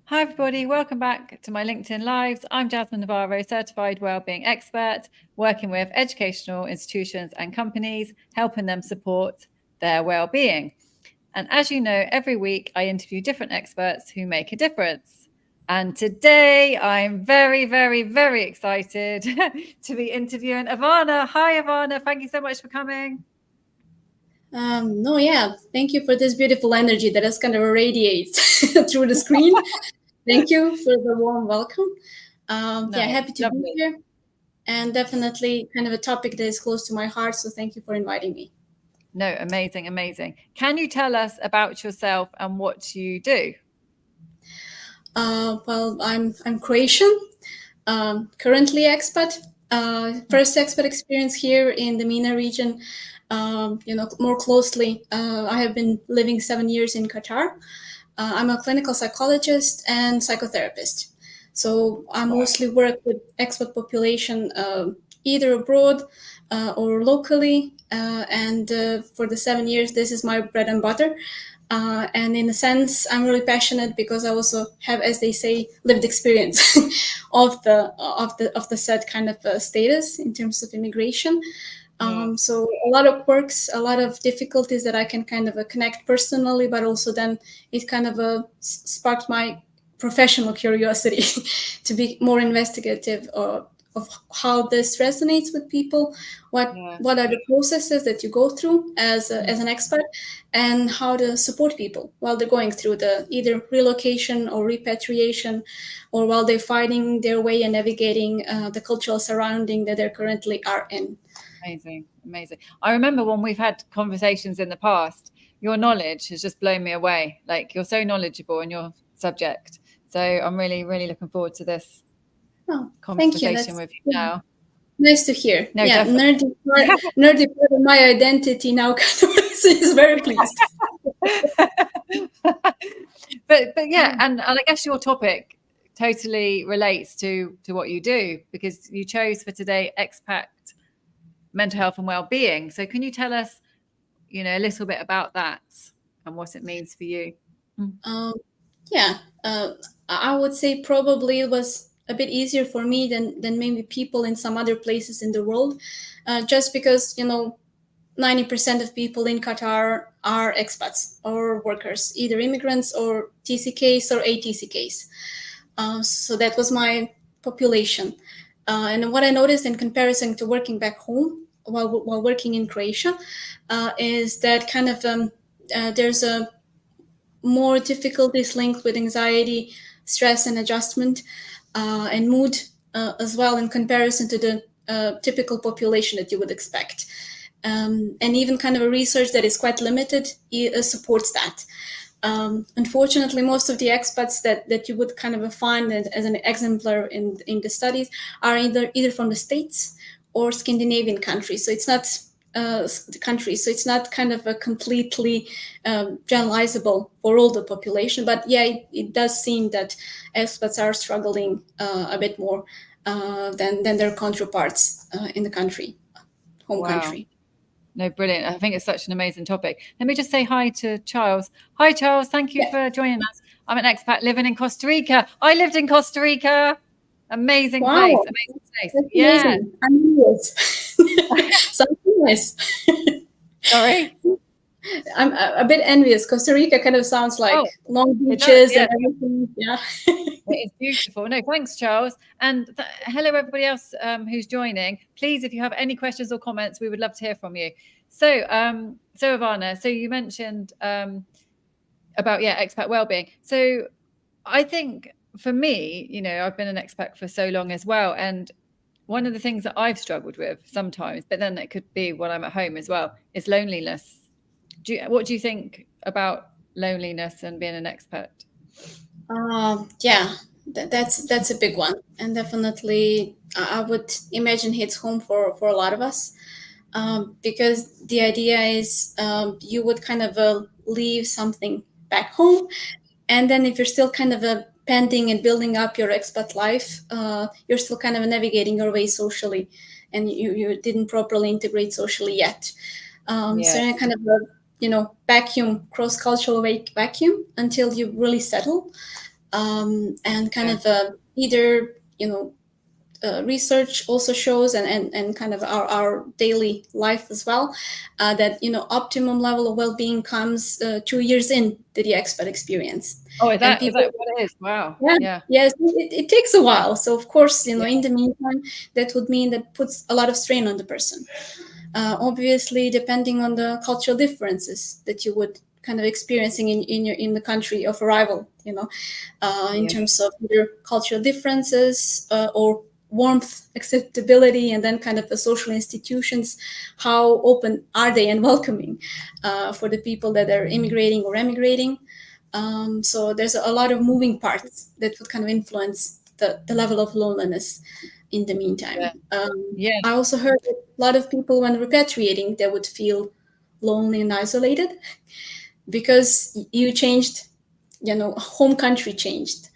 Hi everybody, welcome back to my LinkedIn Lives. I'm Jasmine Navarro, Certified Wellbeing Expert, working with educational institutions and companies, helping them support their well-being. And as you know, every week I interview different experts who make a difference. And today I'm very, very, very excited to be interviewing Ivana. Hi Ivana, thank you so much for coming. Thank you for this beautiful energy that is kind of radiates through the screen. Thank you for the warm welcome. Happy to be here, and definitely kind of a topic that is close to my heart. So thank you for inviting me. No, amazing, amazing. Can you tell us about yourself and what you do? I'm Croatian, currently expat. First expat experience here in the MENA region. More closely, I have been living 7 years in Qatar. I'm a clinical psychologist and psychotherapist. So I mostly work with expat population, either abroad or locally. For the 7 years, this is my bread and butter. And in a sense, I'm really passionate because I also have, as they say, lived experience of the said kind of status in terms of immigration. So a lot of quirks, a lot of difficulties that I can kind of connect personally, but also then it kind of sparked my professional curiosity to be more investigative of how this resonates with people, what are the processes that you go through as an expert, and how to support people while they're going through the either relocation or repatriation, or while they're finding their way and navigating the cultural surrounding that they currently are in. Amazing, amazing. I remember when we've had conversations in the past, your knowledge has just blown me away. Like, you're so knowledgeable in your subject. So I'm really, really looking forward to this conversation with you now. Nice to hear. No, nerdy part of my identity now kind of is very pleased. but yeah, and I guess your topic totally relates to what you do, because you chose for today expat mental health and well-being. So can you tell us, a little bit about that and what it means for you? I would say probably it was a bit easier for me than maybe people in some other places in the world, just because 90% of people in Qatar are expats or workers, either immigrants or TCKs or ATCKs. So that was my population. And what I noticed in comparison to working back home while working in Croatia is that kind of there's a more difficulties linked with anxiety, stress, and adjustment, and mood as well in comparison to the typical population that you would expect. And even kind of a research that is quite limited supports that. Unfortunately, most of the expats that you would kind of find as an exemplar in the studies are either from the States or Scandinavian countries. So it's not the country. So it's not kind of a completely generalizable for all the population. But it does seem that expats are struggling a bit more than their counterparts in the country, home country. No, brilliant. I think it's such an amazing topic. Let me just say hi to Charles. Hi, Charles. Thank you for joining us. I'm an expat living in Costa Rica. I lived in Costa Rica. Amazing place. Amazing place. Yeah. Something nice. Sorry? I'm a bit envious. Costa Rica kind of sounds like long beaches and everything. Yeah. It is beautiful. No, thanks, Charles. And hello, everybody else who's joining. Please, if you have any questions or comments, we would love to hear from you. So Ivana, so you mentioned about expat wellbeing. So I think for me, I've been an expat for so long as well, and one of the things that I've struggled with sometimes, but then it could be when I'm at home as well, is loneliness. What do you think about loneliness and being an expat? That's a big one, and definitely I would imagine hits home for a lot of us, because the idea is you would kind of leave something back home, and then if you're still kind of pending and building up your expat life, you're still kind of navigating your way socially, and you didn't properly integrate socially yet. So in kind of a vacuum, cross-cultural vacuum until you really settle. and kind of either, research also shows, and kind of our daily life as well, that optimum level of well-being comes 2 years into the expat experience. Oh, is And that people, what it is? Wow. yeah, Yeah. yes, it takes a while. So of course, Yeah. in the meantime, that would mean that puts a lot of strain on the person. Obviously, depending on the cultural differences that you would kind of experiencing in the country of arrival, in terms of either cultural differences or warmth, acceptability, and then kind of the social institutions, how open are they and welcoming for the people that are immigrating or emigrating. So there's a lot of moving parts that would kind of influence the level of loneliness in the meantime. Yeah. I also heard that a lot of people, when repatriating, they would feel lonely and isolated because you changed, home country changed.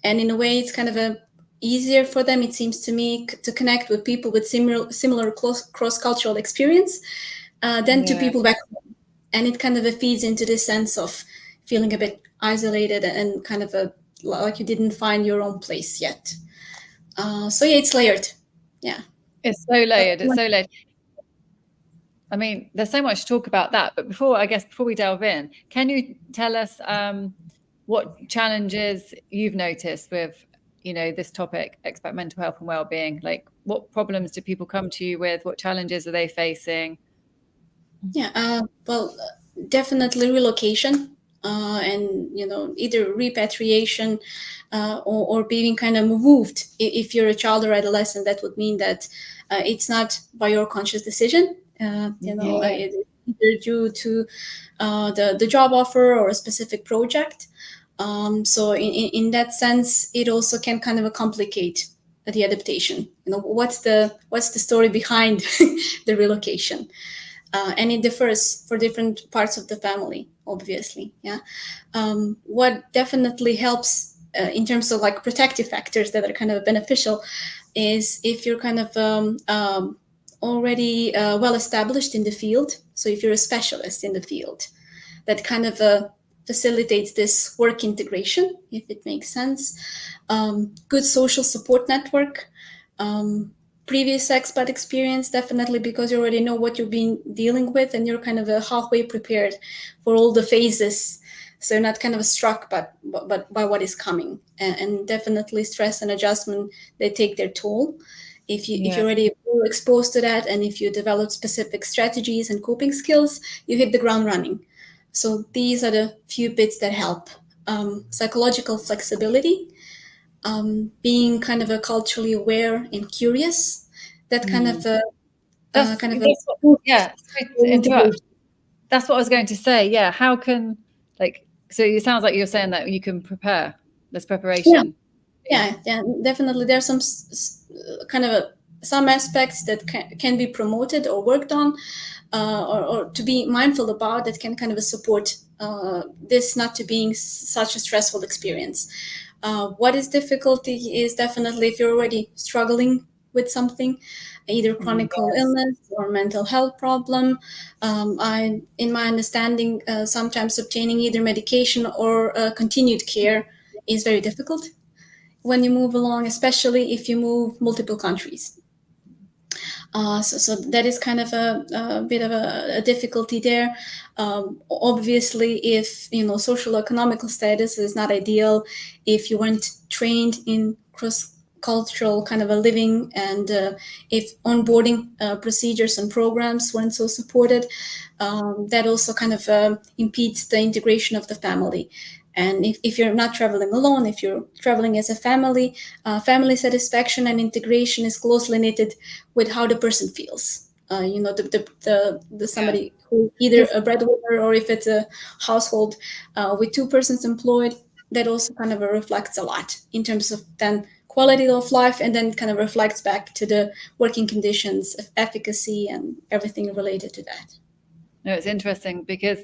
And in a way, it's kind of easier for them, it seems to me, to connect with people with similar cross-cultural experience than to people back home. And it kind of feeds into this sense of feeling a bit isolated and kind of like you didn't find your own place yet. So yeah, it's layered. Yeah. It's so layered. It's so layered. I mean, there's so much to talk about that. But before we delve in, can you tell us what challenges you've noticed with, this topic, expat mental health and well-being? Like, what problems do people come to you with? What challenges are they facing? Yeah, well, definitely relocation, and either repatriation or being kind of moved. If you're a child or adolescent, that would mean that it's not by your conscious decision. It's either due to the job offer or a specific project. So in that sense, it also can kind of complicate the adaptation. What's the story behind the relocation? And it differs for different parts of the family, obviously. Yeah. What definitely helps in terms of like protective factors that are kind of beneficial is if you're kind of already well established in the field. So if you're a specialist in the field, that kind of facilitates this work integration, if it makes sense. Good social support network. Previous expat experience, definitely, because you already know what you've been dealing with and you're kind of halfway prepared for all the phases. So you're not kind of struck but by what is coming. And definitely stress and adjustment, they take their toll. If you're already exposed to that, and if you develop specific strategies and coping skills, you hit the ground running. So these are the few bits that help. Psychological flexibility, being kind of a culturally aware and curious, that kind of That's kind of yeah. Sorry to interrupt. That's what I was going to say. Yeah. How can, so it sounds like you're saying that you can prepare. There's preparation. Yeah, definitely. There's some kind of some aspects that can be promoted or worked on, or to be mindful about, that can kind of support this not to being such a stressful experience. What is difficulty is definitely if you're already struggling with something, either chronic illness or mental health problem. In my understanding, sometimes obtaining either medication or continued care is very difficult when you move along, especially if you move multiple countries. So that is kind of a bit of a difficulty there. Obviously, if social economical status is not ideal, if you weren't trained in cross-cultural kind of a living, and if onboarding procedures and programs weren't so supported, that also kind of impedes the integration of the family. And if you're not traveling alone, if you're traveling as a family, family satisfaction and integration is closely knitted with how the person feels. The somebody who either a breadwinner, or if it's a household with two persons employed, that also kind of reflects a lot in terms of then quality of life, and then kind of reflects back to the working conditions, efficacy, and everything related to that. No, it's interesting because,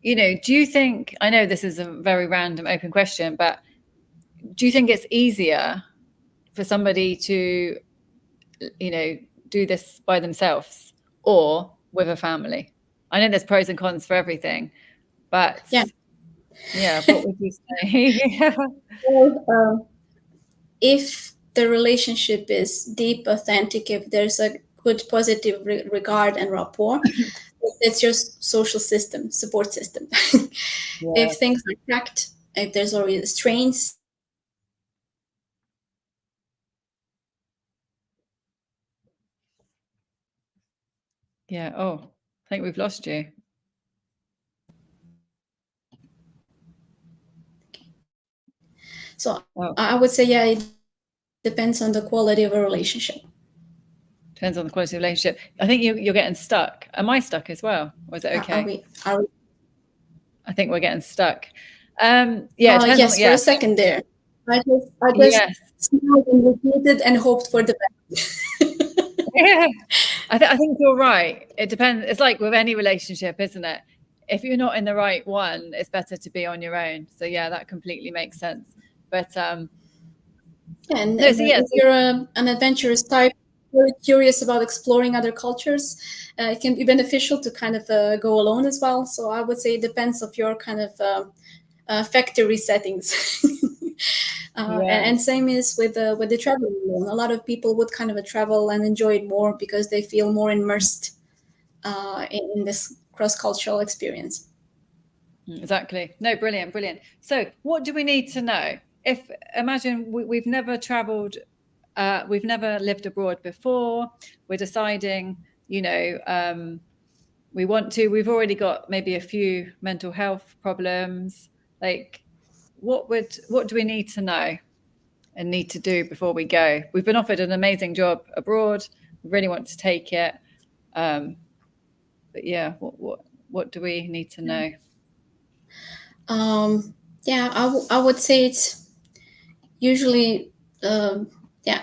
do you think, I know this is a very random open question, but do you think it's easier for somebody to, do this by themselves or with a family? I know there's pros and cons for everything, but Yeah. Yeah, what would you say? Well, if the relationship is deep, authentic, if there's a good positive regard and rapport, it's your social system, support system. Yeah. If things are cracked, if there's already strains, Yeah. Oh, I think we've lost you. so Oh, I would say, yeah, it depends on the quality of a relationship. depends on the quality of the relationship. I think you're getting stuck. Am I stuck as well? Or is it okay? Are we? I think we're getting stuck. Yeah, it depends Yes, on, for yeah. a second there. I just Yes. smiled and repeated and hoped for the best. Yeah. I think you're right. It depends. It's like with any relationship, isn't it? If you're not in the right one, it's better to be on your own. So yeah, that completely makes sense. But And no, so yeah, if you're an adventurous type, very curious about exploring other cultures, it can be beneficial to kind of go alone as well. So I would say it depends of your kind of factory settings. And same is with the traveling alone. A lot of people would kind of travel and enjoy it more because they feel more immersed in this cross-cultural experience. exactly. No, brilliant, brilliant. So what do we need to know? If imagine we've never traveled, we've never lived abroad before, we're deciding, we want to, we've already got maybe a few mental health problems. Like what do we need to know and need to do before we go? We've been offered an amazing job abroad. We really want to take it. But yeah, what do we need to know? Yeah, I would say it's usually, yeah,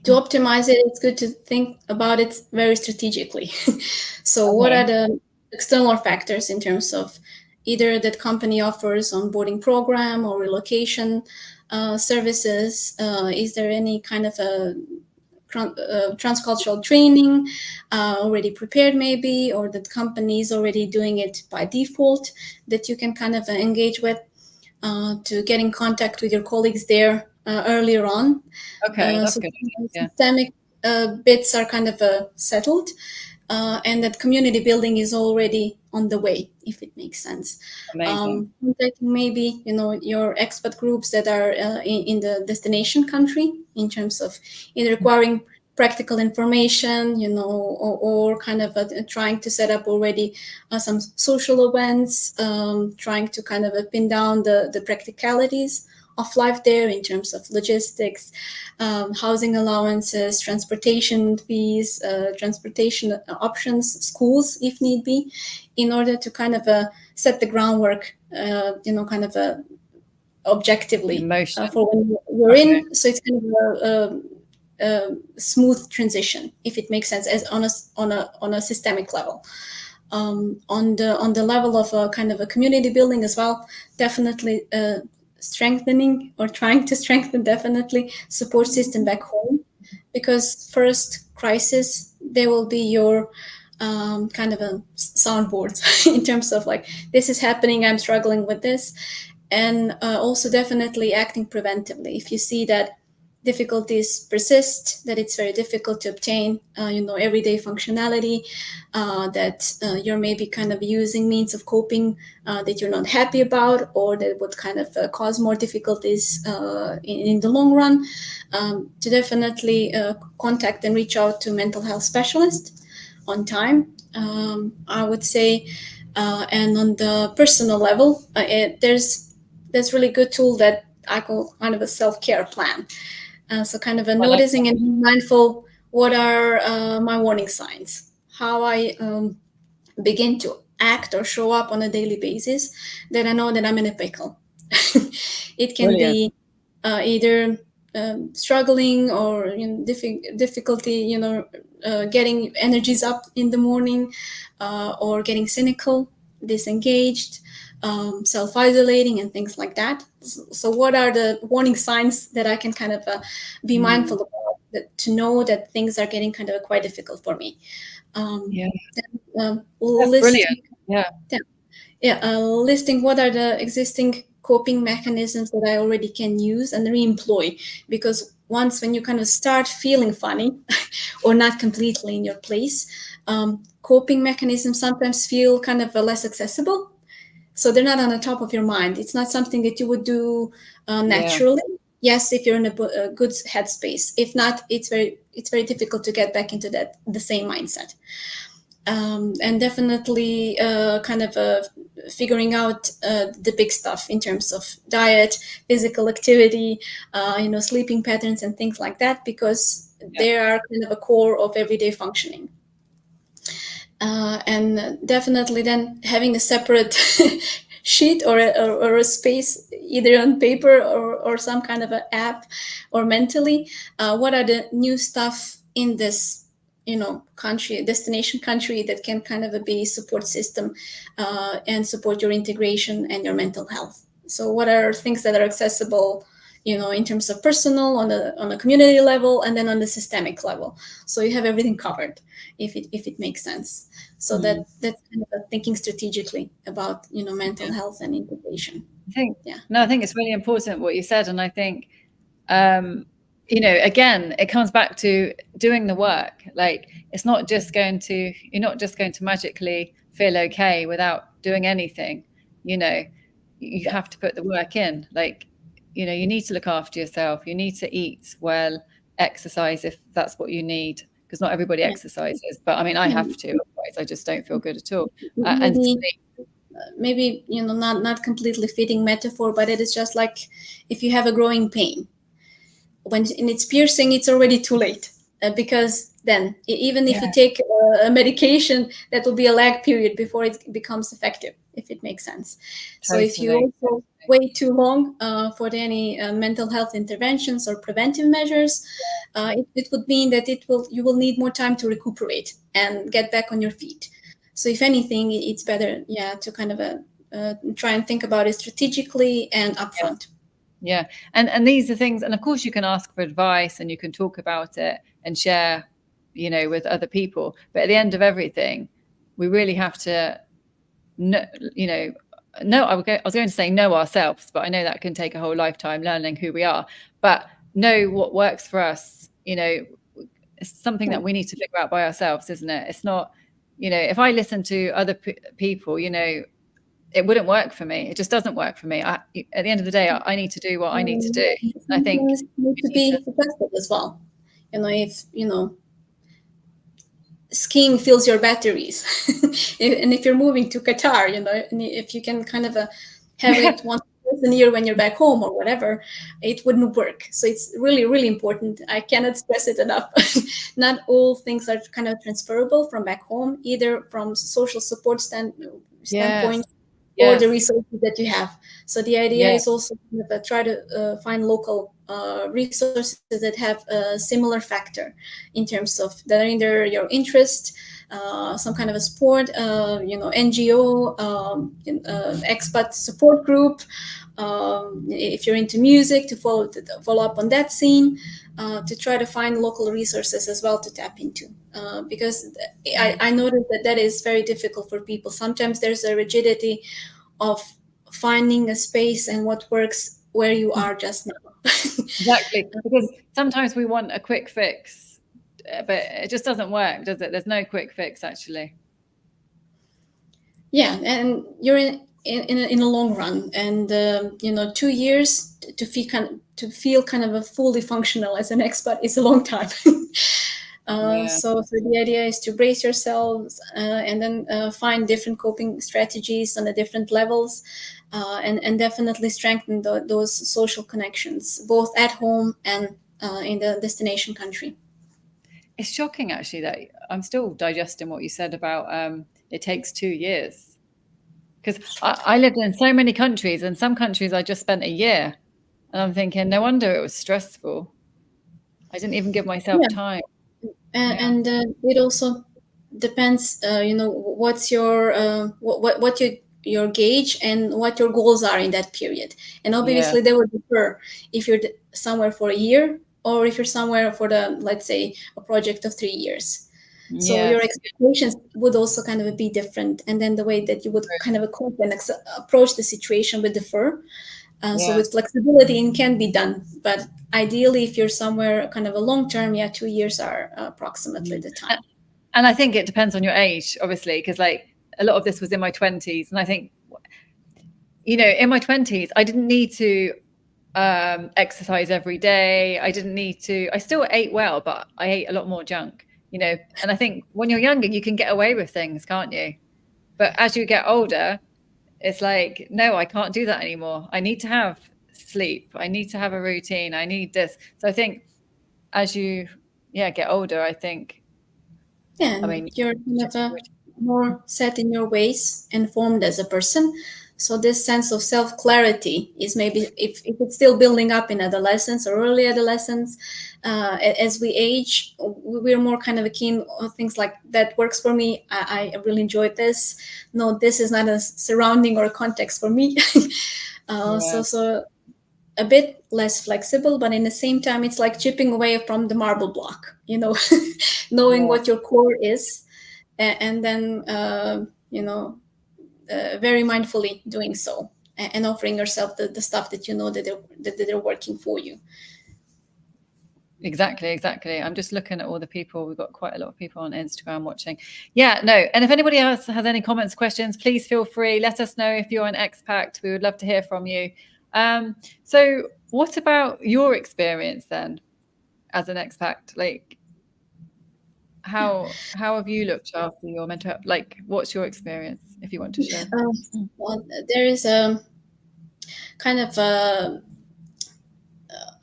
to optimize it, it's good to think about it very strategically. So, what Okay. are the external factors in terms of either that company offers onboarding program or relocation services? Is there any kind of a transcultural training already prepared, maybe, or that company is already doing it by default that you can kind of engage with to get in contact with your colleagues there earlier on. Okay, that's So good. Yeah. systemic bits are kind of settled, and that community building is already on the way, if it makes sense. Amazing. Contacting maybe your expat groups that are in the destination country in terms of either requiring practical information, or kind of trying to set up already some social events, trying to kind of pin down the practicalities of life there in terms of logistics, housing allowances, transportation fees, transportation options, schools if need be, in order to kind of set the groundwork, kind of objectively Emotion. for when you're Okay. in. So it's kind of a smooth transition, if it makes sense, as on a systemic level. On the level of a kind of a community building as well, definitely strengthening or trying to strengthen definitely support system back home, because first crisis they will be your kind of a soundboard in terms of like, this is happening, I'm struggling with this. And also definitely acting preventively if you see that difficulties persist, that it's very difficult to obtain everyday functionality, that you're maybe kind of using means of coping that you're not happy about, or that would kind of cause more difficulties in the long run, to definitely contact and reach out to mental health specialist on time, I would say. And on the personal level, there's really good tool that I call kind of a self-care plan. So kind of a I like noticing and being mindful, what are my warning signs, how I begin to act or show up on a daily basis, that I know that I'm in a pickle. It can brilliant. be either struggling or difficulty, getting energies up in the morning, or getting cynical, disengaged, self-isolating, and things like that. So what are the warning signs that I can kind of be mindful about, to know that things are getting kind of quite difficult for me? Yeah. Then, That's list brilliant. Yeah. listing what are the existing coping mechanisms that I already can use and re-employ. Because once when you kind of start feeling funny or not completely in your place, coping mechanisms sometimes feel kind of less accessible. So they're not on the top of your mind. It's not something that you would do naturally. Yes, if you're in a good headspace. If not, it's very difficult to get back into the same mindset. And definitely kind of figuring out the big stuff in terms of diet, physical activity, sleeping patterns and things like that, because they are kind of a core of everyday functioning. And definitely then having a separate sheet or a space, either on paper or some kind of an app or mentally, what are the new stuff in this country, destination country, that can kind of be support system and support your integration and your mental health. So what are things that are accessible in terms of personal, on a community level, and then on the systemic level, so you have everything covered, if it makes sense. So that's kind of thinking strategically about mental health and integration. I think it's really important what you said, and I think again, it comes back to doing the work. Like, you're not just going to magically feel okay without doing anything. You have to put the work in. Like, you need to look after yourself. You need to eat well, exercise if that's what you need, because not everybody exercises. But I mean, I have to, otherwise I just don't feel good at all. And maybe not completely fitting metaphor, but it is just like if you have a growing pain, when it's piercing, it's already too late, because then even if you take a medication, that will be a lag period before it becomes effective, if it makes sense. Totally. So if you also wait too long for any mental health interventions or preventive measures, it would mean that you will need more time to recuperate and get back on your feet. So if anything, it's better to kind of try and think about it strategically and upfront. Yeah. And these are things, and of course you can ask for advice and you can talk about it and share, with other people. But at the end of everything, we really have to know, I was going to say know ourselves, but I know that can take a whole lifetime, learning who we are. But know what works for us. It's something that we need to figure out by ourselves, isn't it? It's not, if I listen to other people, it wouldn't work for me. It just doesn't work for me. At the end of the day, I need to do what I need to do. I think need to be successful as well. If skiing fills your batteries, and if you're moving to Qatar, and if you can kind of have it once a year when you're back home or whatever, it wouldn't work. So it's really, really important. I cannot stress it enough. Not all things are kind of transferable from back home, either from social support standpoint. Or the resources that you have. So the idea is also to try to find local resources that have a similar factor in terms of that are either your interest, some kind of a sport, NGO, expat support group. If you're into music, to follow up on that scene, to try to find local resources as well to tap into. Because I noticed that is very difficult for people. Sometimes there's a rigidity of finding a space and what works where you are just now. Exactly, because sometimes we want a quick fix, but it just doesn't work, does it? There's no quick fix, actually. Yeah, and you're in a long run, and 2 years to feel kind of a fully functional as an expat is a long time. So the idea is to brace yourselves and then find different coping strategies on the different levels, and definitely strengthen those social connections, both at home and in the destination country. It's shocking, actually, that I'm still digesting what you said about it takes 2 years. Because I lived in so many countries, and some countries I just spent a year. And I'm thinking, no wonder it was stressful. I didn't even give myself time. And it also depends, what's your what your gauge and what your goals are in that period. And obviously they would differ if you're somewhere for a year or if you're somewhere for let's say a project of 3 years. So your expectations would also kind of be different, and then the way that you would kind of cope and approach the situation would differ. So with flexibility, it can be done, but ideally, if you're somewhere kind of a long term, 2 years are approximately the time. And I think it depends on your age, obviously, because like a lot of this was in my 20s, and I think, you know, in my 20s, I didn't need to exercise every day. I didn't need to. I still ate well, but I ate a lot more junk, you know. And I think when you're younger, you can get away with things, can't you? But as you get older, it's like, no, I can't do that anymore. I need to have sleep. I need to have a routine. I need this. So I think as you, get older, I think, I mean, you're kind of more set in your ways and formed as a person. So this sense of self-clarity is maybe, if it's still building up in adolescence or early adolescence, as we age, we're more kind of keen on things like, that works for me. I really enjoyed this. No, this is not a surrounding or a context for me. So a bit less flexible, but in the same time, it's like chipping away from the marble block, you know, knowing what your core is, and then, very mindfully doing so, and offering yourself the stuff that you know that they're working for you. Exactly. I'm just looking at all the people. We've got quite a lot of people on Instagram watching. And if anybody else has any comments, questions, please feel free. Let us know if you're an expat. We would love to hear from you. So what about your experience then as an expat? Like, how have you looked after your mental health? Like, what's your experience, if you want to share? Well, there is a kind of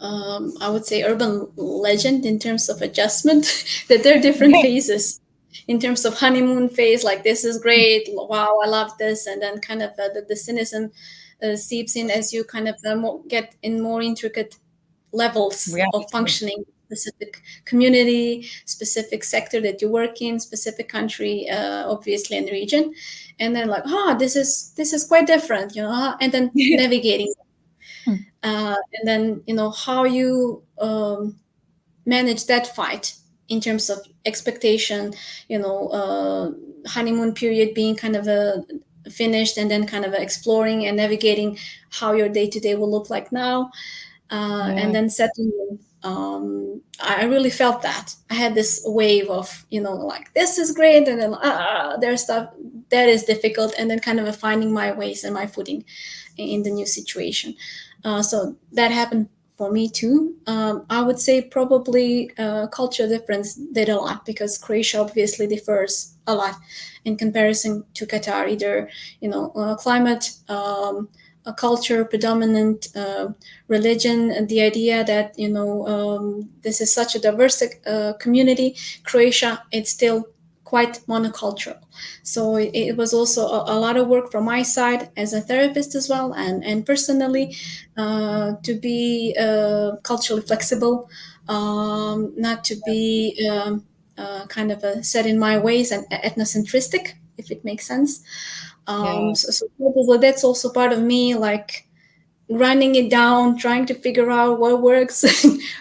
I would say urban legend in terms of adjustment that there are different phases in terms of honeymoon phase, like this is great, wow, I love this, and then kind of the cynicism seeps in as you kind of get in more intricate levels of functioning, specific community, specific sector that you work in, specific country, obviously, and region, and then like, this is quite different, you know, and then navigating. And then, you know, how you manage that fight in terms of expectation, you know, honeymoon period being kind of finished, and then kind of exploring and navigating how your day-to-day will look like now, and then settling. I really felt that I had this wave of, you know, like, this is great, and then there's stuff that is difficult, and then kind of finding my ways and my footing in the new situation. So that happened for me too. I would say probably culture difference did a lot, because Croatia obviously differs a lot in comparison to Qatar, either, you know, climate, a culture, predominant religion, and the idea that, you know, this is such a diverse community. Croatia, it's still quite monocultural. So it was also a lot of work from my side as a therapist as well, and personally, to be culturally flexible, not to be kind of set in my ways and ethnocentristic, if it makes sense. So probably that's also part of me, like grinding it down, trying to figure out what works,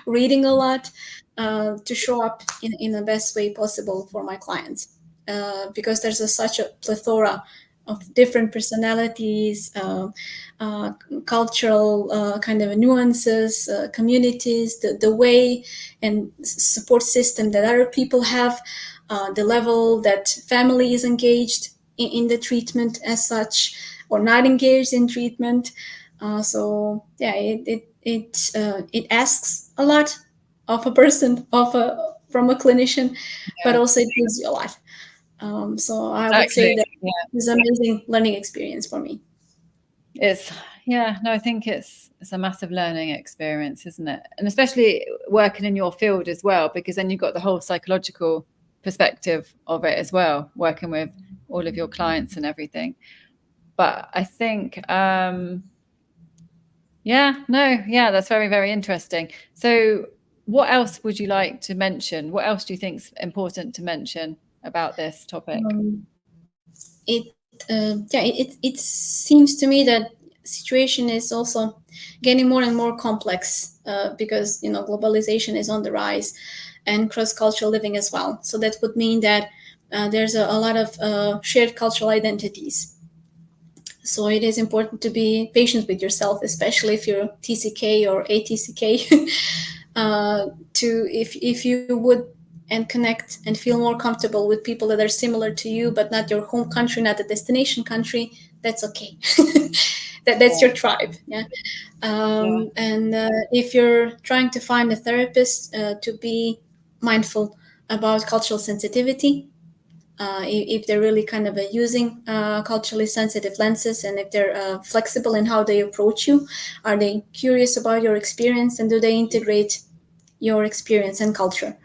reading a lot, to show up in the best way possible for my clients, because there's such a plethora of different personalities, cultural kind of nuances, communities, the way and support system that other people have, the level that family is engaged in the treatment as such, or not engaged in treatment. So yeah, it asks a lot of a person, from a clinician, but also it gives you a lot. So I would say that it's an amazing learning experience for me. I think it's a massive learning experience, isn't it? And especially working in your field as well, because then you've got the whole psychological perspective of it as well, working with all of your clients and everything. But I think, that's very, very interesting. So what else would you like to mention? What else do you think is important to mention about this topic? It seems to me that situation is also getting more and more complex because globalization is on the rise, and cross-cultural living as well. So that would mean that there's a lot of shared cultural identities. So it is important to be patient with yourself, especially if you're TCK or ATCK, to if you would and connect and feel more comfortable with people that are similar to you, but not your home country, not the destination country. That's okay. That's your tribe. Yeah. And if you're trying to find a therapist, to be mindful about cultural sensitivity. If they're really kind of using culturally sensitive lenses, and if they're flexible in how they approach you, are they curious about your experience, and do they integrate your experience and culture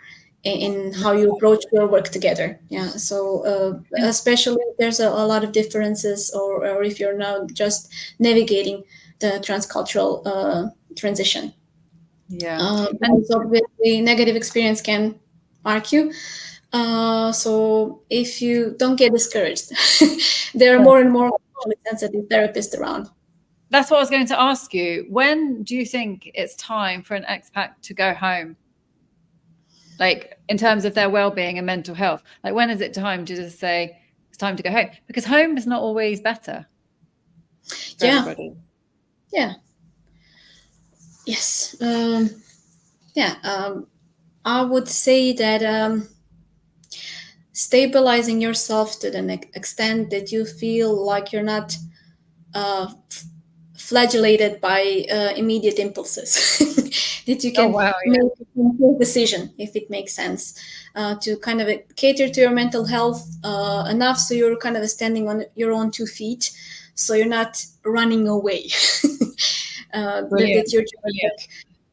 in how you approach your work together? Yeah. So especially if there's a lot of differences, or if you're now just navigating the transcultural transition. And so the negative experience can mark you. So if you don't get discouraged, there are more and more sensitive therapists around. That's what I was going to ask you. When do you think it's time for an expat to go home? Like in terms of their well-being and mental health, like when is it time to just say it's time to go home? Because home is not always better for everybody. Yeah. Yes. I would say that stabilizing yourself to the extent that you feel like you're not flagellated by immediate impulses, that you can make a decision, if it makes sense, to kind of cater to your mental health enough so you're kind of standing on your own 2 feet, so you're not running away. That you're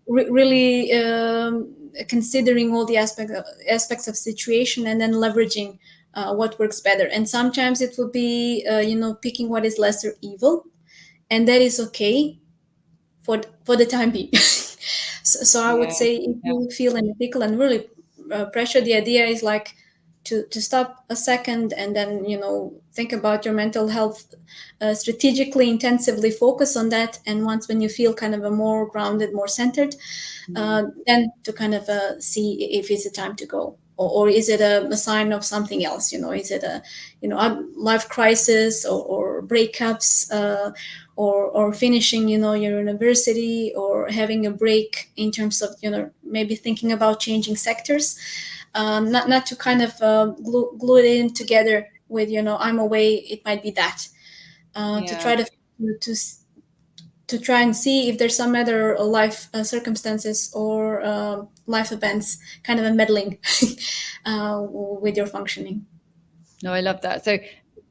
really considering all the aspects of situation, and then leveraging what works better. And sometimes it will be picking what is lesser evil, and that is okay for the time being. So I would say, if you feel in a pickle and really pressure, the idea is like to stop a second, and then think about your mental health, strategically, intensively focus on that. And when you feel kind of a more grounded, more centered, then to kind of see if it's a time to go, or is it a sign of something else? Is it a life crisis, or breakups, or finishing your university, or having a break in terms of maybe thinking about changing sectors, not to kind of glue it in together with I'm away, it might be that, to try to try and see if there's some other life circumstances or life events kind of meddling with your functioning. No, I love that. So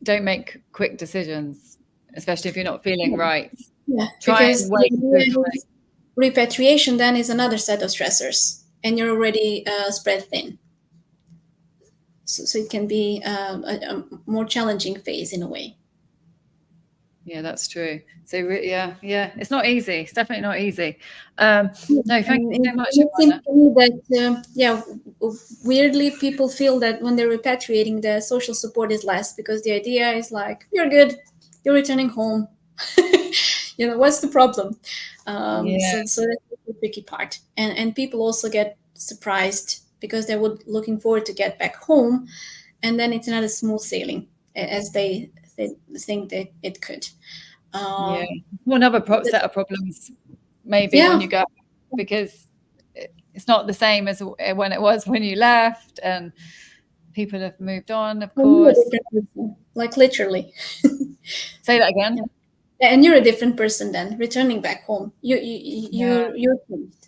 don't make quick decisions, especially if you're not feeling right. Yeah, because repatriation then is another set of stressors, and you're already spread thin. So it can be a more challenging phase in a way. Yeah, that's true. So yeah, it's not easy. It's definitely not easy. No, thank you so much. It seems to me that weirdly people feel that when they're repatriating, the social support is less, because the idea is like, you're good, you're returning home. What's the problem? So that's the tricky part, and people also get surprised because they were looking forward to get back home, and then it's not as smooth sailing as they think that it could. Another set of problems maybe when you go, because it's not the same as when it was when you left, and people have moved on, of course. Like literally. Say that again. And you're a different person then, returning back home. You're changed.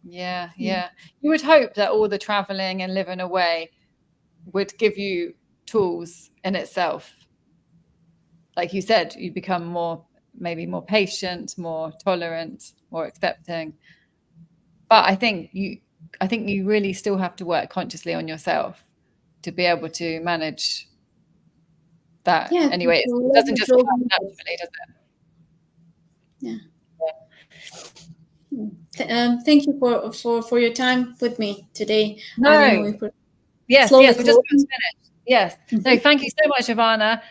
Yeah. You would hope that all the traveling and living away would give you tools in itself. Like you said, you become maybe more patient, more tolerant, more accepting. But I think you really still have to work consciously on yourself to be able to manage that. Anyway, it doesn't just come naturally, does it? Thank you for your time with me today. No. I don't know if we're just about to finish. Yes. No, thank you so much, Ivana.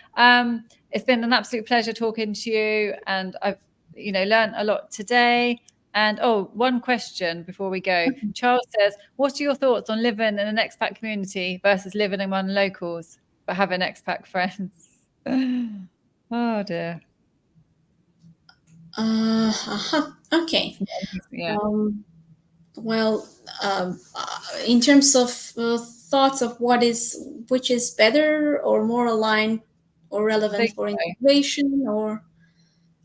It's been an absolute pleasure talking to you, and I've learned a lot today. And one question before we go. Charles says, what are your thoughts on living in an expat community versus living among locals but having expat friends? Oh dear. Okay. Yeah. Well, in terms of thoughts of which is better or more aligned or relevant for integration, or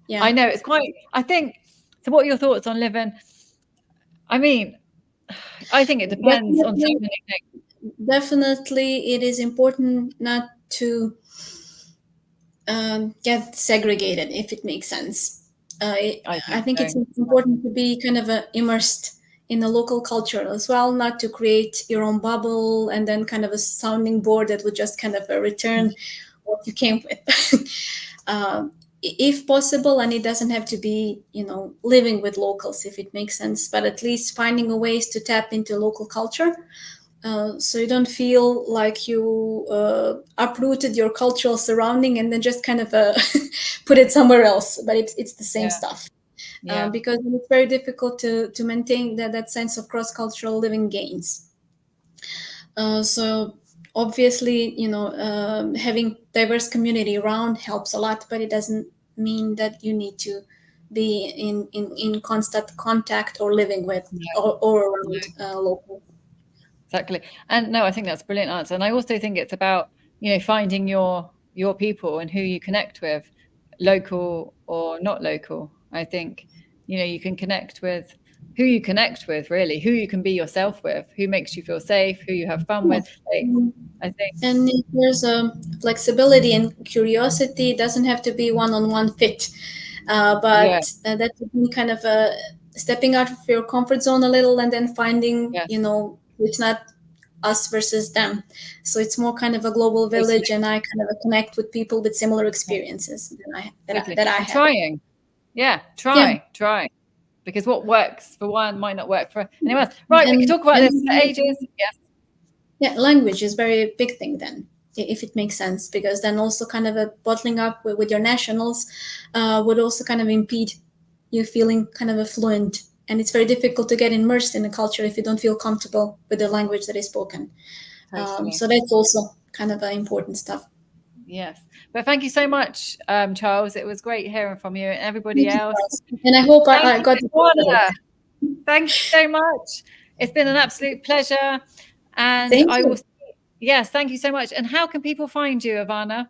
yeah. I know it's quite. I think. So, what are your thoughts on living? I mean, I think it depends on so many things. Definitely, it is important not to get segregated, if it makes sense. I think it's important to be kind of immersed in the local culture as well, not to create your own bubble and then kind of a sounding board that would just kind of return what you came with. If possible, and it doesn't have to be, living with locals, if it makes sense, but at least finding a ways to tap into local culture. So you don't feel like you uprooted your cultural surrounding and then just kind of put it somewhere else, but it's the same stuff. Because it's very difficult to maintain that sense of cross-cultural living gains. So obviously, having diverse community around helps a lot, but it doesn't mean that you need to be in constant contact or living with or around local. Exactly. And no, I think that's a brilliant answer. And I also think it's about, finding your people and who you connect with, local or not local. I think, you can connect with who you connect with, really, who you can be yourself with, who makes you feel safe, who you have fun with. I think. And if there's flexibility and curiosity, it doesn't have to be one-on-one fit. But that would be kind of stepping out of your comfort zone a little and then finding, it's not us versus them. So it's more kind of a global village, and I kind of connect with people with similar experiences that I have. Trying. Try. Because what works for one might not work for anyone else. Right, we can talk about this for ages. Yes. Yeah, language is a very big thing then, if it makes sense, because then also kind of a bottling up with your nationals would also kind of impede you feeling kind of fluent. And it's very difficult to get immersed in a culture if you don't feel comfortable with the language that is spoken. Totally. So that's also kind of important stuff. Yes. But thank you so much, Charles. It was great hearing from you and everybody else. And I hope I got the Thank you so much. It's been an absolute pleasure. And yes, thank you so much. And how can people find you, Ivana?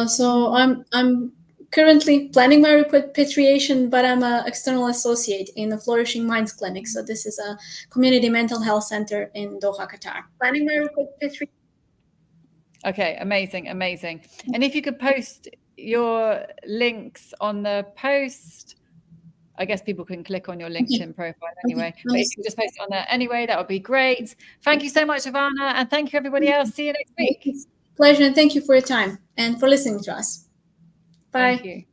So I'm currently planning my repatriation, but I'm an external associate in the Flourishing Minds Clinic. So this is a community mental health center in Doha, Qatar. Planning my repatriation. Okay, amazing. And if you could post your links on the post, I guess people can click on your LinkedIn profile anyway. But if you can just post it on there anyway, that would be great. Thank you so much, Ivana, and thank you, everybody else. See you next week. Pleasure, and thank you for your time and for listening to us. Bye. Thank you.